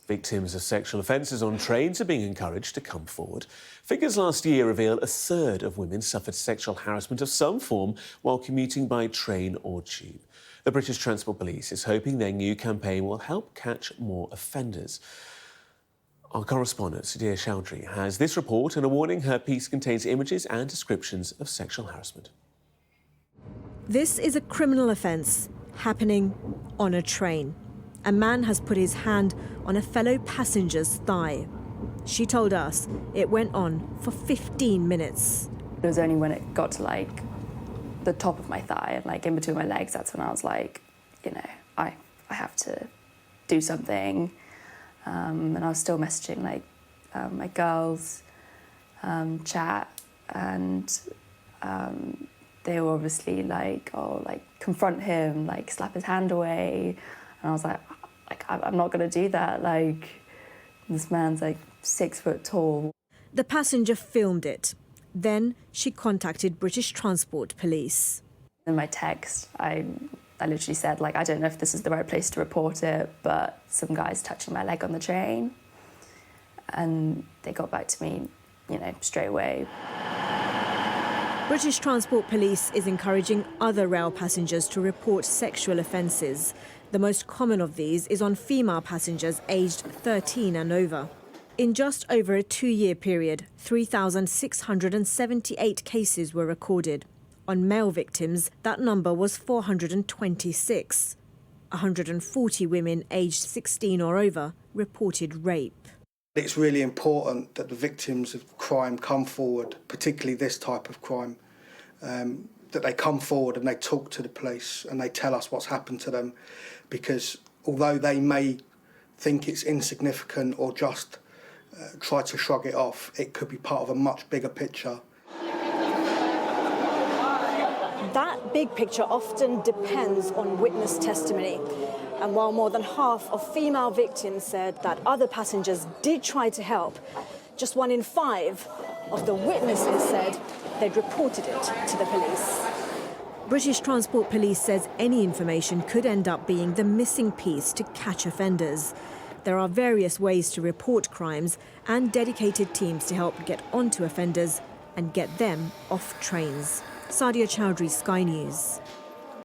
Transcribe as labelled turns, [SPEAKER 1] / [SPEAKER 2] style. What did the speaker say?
[SPEAKER 1] Victims of sexual offences on trains are being encouraged to come forward. Figures last year reveal a third of women suffered sexual harassment of some form while commuting by train or tube. The British Transport Police is hoping their new campaign will help catch more offenders. Our correspondent, Sadia Chowdhury, has this report and a warning her piece contains images and descriptions of sexual harassment.
[SPEAKER 2] This is a criminal offence happening on a train. A man has put his hand on a fellow passenger's thigh. She told us it went on for 15 minutes.
[SPEAKER 3] It was only when it got to the top of my thigh and in between my legs, that's when I was like, I have to do something. And I was still messaging my girls, chat, and they were obviously confront him, slap his hand away. And I was like I'm not going to do that. This man's 6 foot tall.
[SPEAKER 2] The passenger filmed it. Then she contacted British Transport Police.
[SPEAKER 3] In my text, I literally said, I don't know if this is the right place to report it, but some guy's touching my leg on the train. And they got back to me, straight away.
[SPEAKER 2] British Transport Police is encouraging other rail passengers to report sexual offences. The most common of these is on female passengers aged 13 and over. In just over a 2-year period, 3,678 cases were recorded. On male victims, that number was 426. 140 women aged 16 or over reported rape.
[SPEAKER 4] It's really important that the victims of crime come forward, particularly this type of crime, that they come forward and they talk to the police and they tell us what's happened to them, because although they may think it's insignificant or just try to shrug it off, it could be part of a much bigger picture.
[SPEAKER 2] That big picture often depends on witness testimony. And while more than half of female victims said that other passengers did try to help, just 1 in 5 of the witnesses said they'd reported it to the police. British Transport Police says any information could end up being the missing piece to catch offenders. There are various ways to report crimes and dedicated teams to help get onto offenders and get them off trains. Sadia Chowdhury, Sky News.